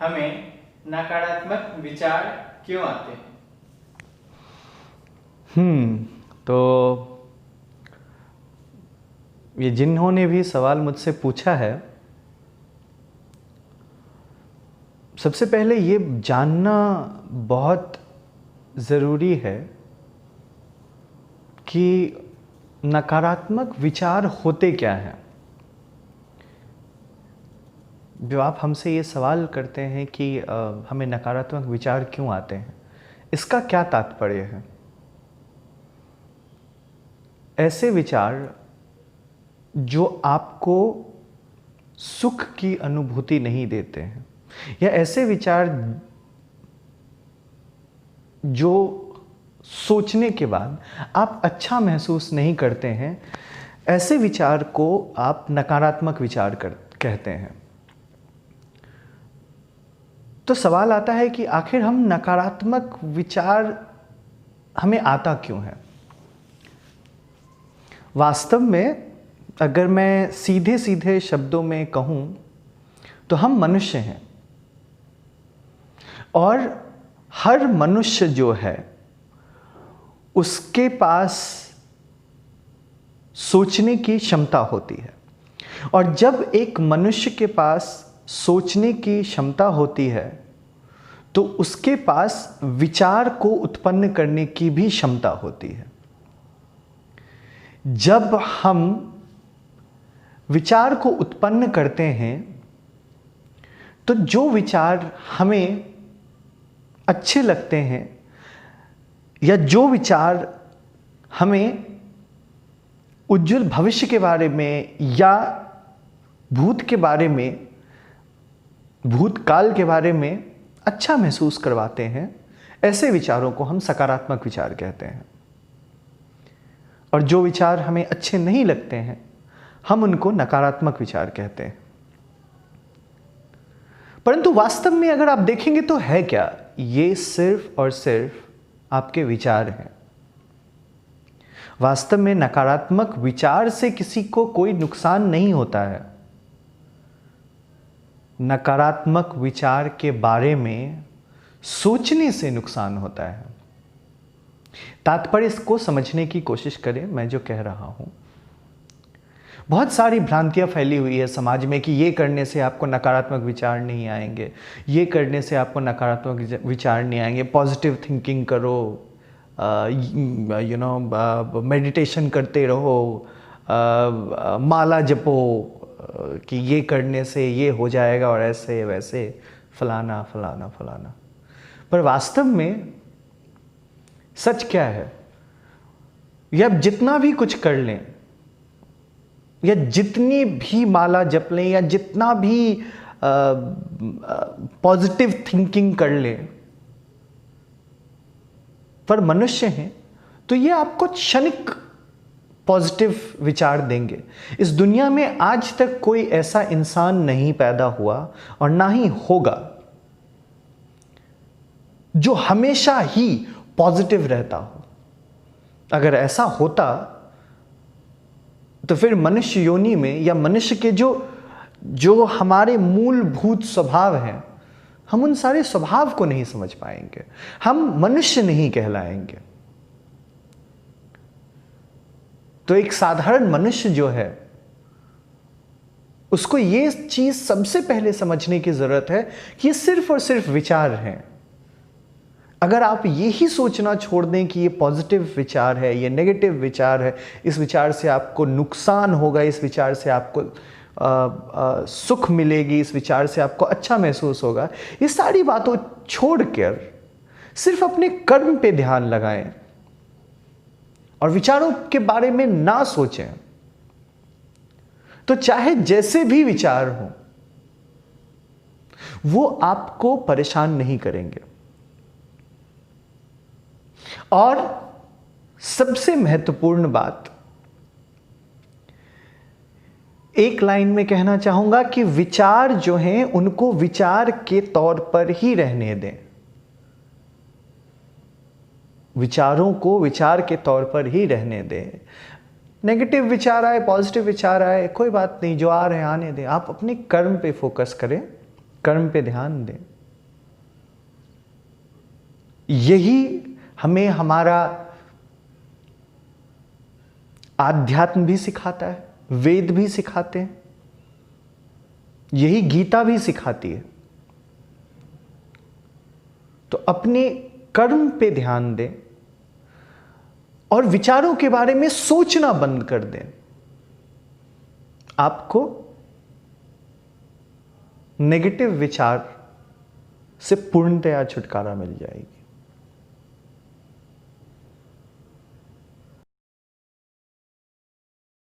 हमें नकारात्मक विचार क्यों आते हैं? तो ये जिन्होंने भी सवाल मुझसे पूछा है, सबसे पहले ये जानना बहुत ज़रूरी है कि नकारात्मक विचार होते क्या हैं। जो आप हमसे ये सवाल करते हैं कि हमें नकारात्मक विचार क्यों आते हैं, इसका क्या तात्पर्य है? ऐसे विचार जो आपको सुख की अनुभूति नहीं देते हैं, या ऐसे विचार जो सोचने के बाद आप अच्छा महसूस नहीं करते हैं, ऐसे विचार को आप नकारात्मक विचार कहते हैं। तो सवाल आता है कि आखिर हम नकारात्मक विचार हमें आता क्यों है? वास्तव में अगर मैं सीधे सीधे शब्दों में कहूं तो हम मनुष्य हैं, और हर मनुष्य जो है उसके पास सोचने की क्षमता होती है। और जब एक मनुष्य के पास सोचने की क्षमता होती है तो उसके पास विचार को उत्पन्न करने की भी क्षमता होती है। जब हम विचार को उत्पन्न करते हैं तो जो विचार हमें अच्छे लगते हैं, या जो विचार हमें उज्जवल भविष्य के बारे में या भूत के बारे में, भूतकाल के बारे में अच्छा महसूस करवाते हैं, ऐसे विचारों को हम सकारात्मक विचार कहते हैं। और जो विचार हमें अच्छे नहीं लगते हैं, हम उनको नकारात्मक विचार कहते हैं। परंतु वास्तव में अगर आप देखेंगे तो है क्या? ये सिर्फ और सिर्फ आपके विचार हैं। वास्तव में नकारात्मक विचार से किसी को कोई नुकसान नहीं होता है। नकारात्मक विचार के बारे में सोचने से नुकसान होता है। तात्पर्य इसको समझने की कोशिश करें। मैं जो कह रहा हूं, बहुत सारी भ्रांतियां फैली हुई है समाज में कि ये करने से आपको नकारात्मक विचार नहीं आएंगे, ये करने से आपको नकारात्मक विचार नहीं आएंगे, पॉजिटिव थिंकिंग करो, मेडिटेशन करते रहो, माला जपो, कि ये करने से ये हो जाएगा और ऐसे वैसे फलाना फलाना फलाना। पर वास्तव में सच क्या है? या जितना भी कुछ कर लें, या जितनी भी माला जप लें, या जितना भी पॉजिटिव थिंकिंग कर लें, पर मनुष्य हैं तो ये आपको क्षणिक पॉजिटिव विचार देंगे। इस दुनिया में आज तक कोई ऐसा इंसान नहीं पैदा हुआ और ना ही होगा जो हमेशा ही पॉजिटिव रहता हो। अगर ऐसा होता तो फिर मनुष्य योनि में, या मनुष्य के जो हमारे मूलभूत स्वभाव हैं, हम उन सारे स्वभाव को नहीं समझ पाएंगे, हम मनुष्य नहीं कहलाएंगे। तो एक साधारण मनुष्य जो है, उसको ये चीज सबसे पहले समझने की जरूरत है कि ये सिर्फ और सिर्फ विचार हैं। अगर आप यही सोचना छोड़ दें कि ये पॉजिटिव विचार है, ये नेगेटिव विचार है, इस विचार से आपको नुकसान होगा, इस विचार से आपको सुख मिलेगी, इस विचार से आपको अच्छा महसूस होगा, ये सारी बातों छोड़कर सिर्फ अपने कर्म पे ध्यान लगाएं और विचारों के बारे में ना सोचें, तो चाहे जैसे भी विचार हो वो आपको परेशान नहीं करेंगे। और सबसे महत्वपूर्ण बात, एक लाइन में कहना चाहूंगा कि विचार जो हैं उनको विचार के तौर पर ही रहने दें। विचारों को विचार के तौर पर ही रहने दें। नेगेटिव विचार आए, पॉजिटिव विचार आए, कोई बात नहीं, जो आ रहे हैं आने दें। आप अपने कर्म पे फोकस करें, कर्म पे ध्यान दें। यही हमें हमारा आध्यात्म भी सिखाता है, वेद भी सिखाते हैं, यही गीता भी सिखाती है। तो अपने कर्म पे ध्यान दें और विचारों के बारे में सोचना बंद कर दें। आपको नेगेटिव विचार से पूर्णतया छुटकारा मिल जाएगी।